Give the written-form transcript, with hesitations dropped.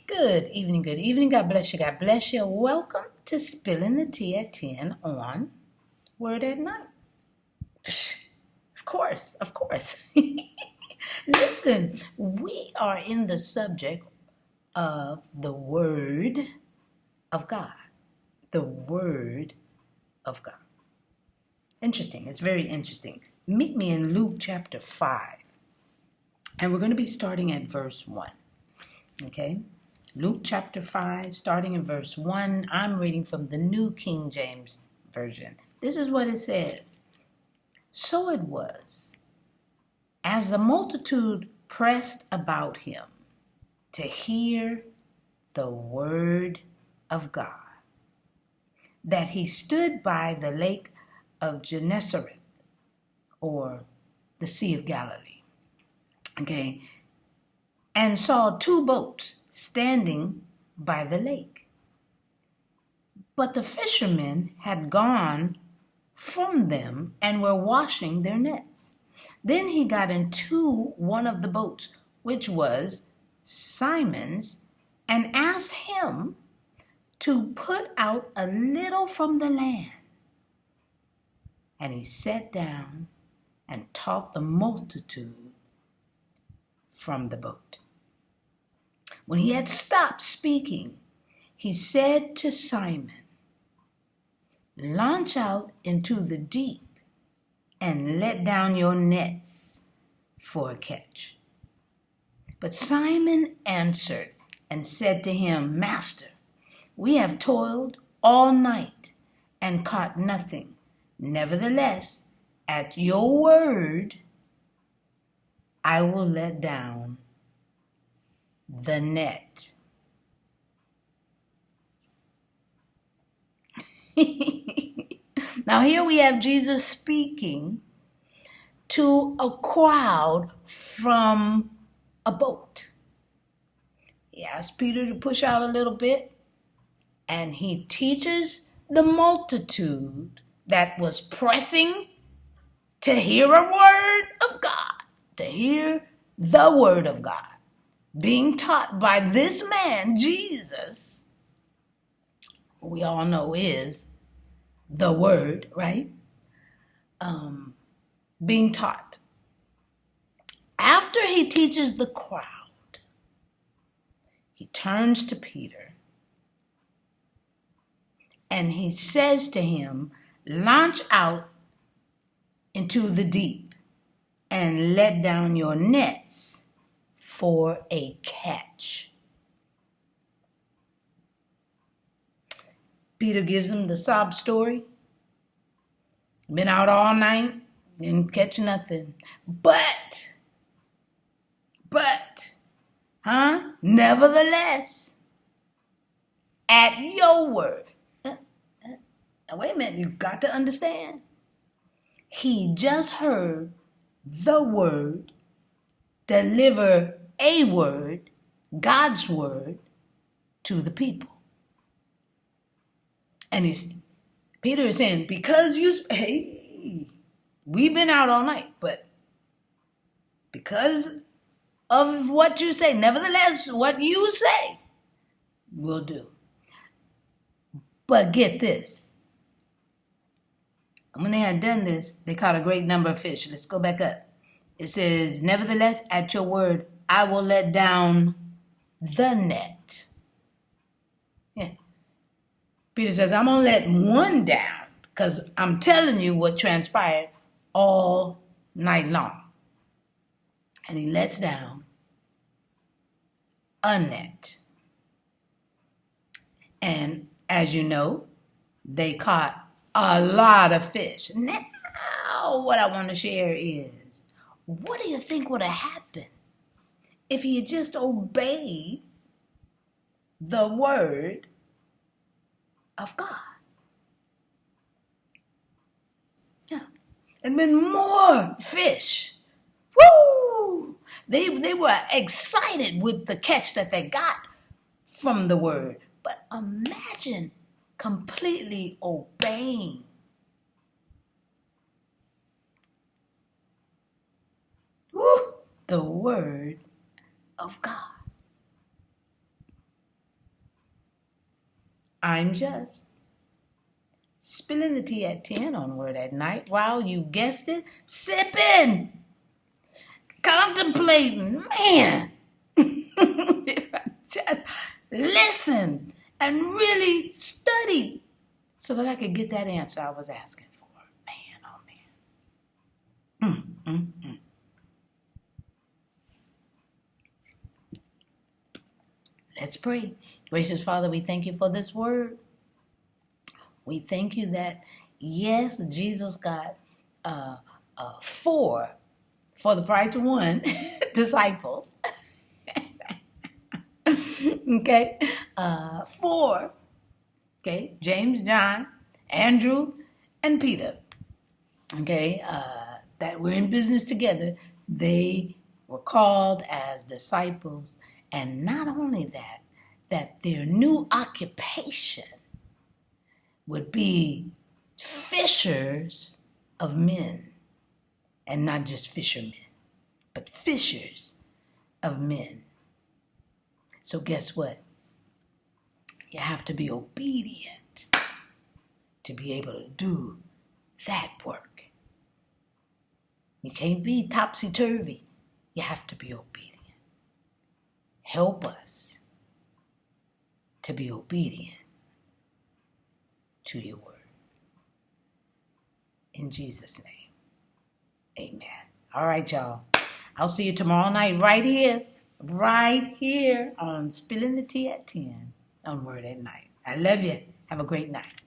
Good evening, good evening. God bless you, God bless you. Welcome to Spilling the Tea at 10 on Word at Night. Of course. Listen, we are in the subject of the Word of God. The Word of God. Interesting. It's very interesting. Meet me in Luke chapter 5. And we're going to be starting at verse 1. Okay? Luke chapter 5, starting in verse 1. I'm reading from the New King James Version. This is what it says. So it was, as the multitude pressed about him to hear the word of God, that he stood by the lake of Gennesaret, or the Sea of Galilee, okay, and saw two boats standing by the lake. But the fishermen had gone from them and were washing their nets. Then he got into one of the boats, which was Simon's, and asked him to put out a little from the land. And he sat down and taught the multitude from the boat. When he had stopped speaking, he said to Simon, "Launch out into the deep and let down your nets for a catch." But Simon answered and said to him, "Master, we have toiled all night and caught nothing. Nevertheless, at your word, I will let down the net." Now here we have Jesus speaking to a crowd from a boat. He asks Peter to push out a little bit, and he teaches the multitude that was pressing to hear a word of God, to hear the word of God, being taught by this man, Jesus, who we all know is the word, right? Being taught. After he teaches the crowd, he turns to Peter and he says to him, "Launch out into the deep and let down your nets for a catch." Peter gives him the sob story. Been out all night, didn't catch nothing. But, nevertheless, at your word. Now wait a minute, you've got to understand. He just heard the word, deliver a word, God's word, to the people. And Peter is saying, because we've been out all night, but because of what you say, nevertheless, what you say, we'll do. But get this. When they had done this, they caught a great number of fish. Let's go back up. It says, "Nevertheless, at your word, I will let down the net." Yeah. Peter says, "I'm going to let one down because I'm telling you what transpired all night long." And he lets down a net. And as you know, they caught a lot of fish. Now, what I want to share is, what do you think would have happened if he had just obeyed the word of God? Yeah. And then more fish. Woo! They were excited with the catch that they got from the word. But imagine completely obeying the word of God. I'm just spilling the tea at 10 on Word at Night while you guessed it, sipping, contemplating. Man, if I just listened and really studied so that I could get that answer I was asking for. Man, oh man. Let's pray. Gracious Father, we thank you for this word. We thank you that, yes, Jesus got four for the price of one disciples. Okay, four. Okay, James, John, Andrew, and Peter. Okay, that were in business together. They were called as disciples. And not only that, that their new occupation would be fishers of men. And not just fishermen, but fishers of men. So guess what? You have to be obedient to be able to do that work. You can't be topsy-turvy. You have to be obedient. Help us to be obedient to your word. In Jesus' name, amen. All right, y'all. I'll see you tomorrow night right here on Spilling the Tea at 10 on Word at Night. I love you. Have a great night.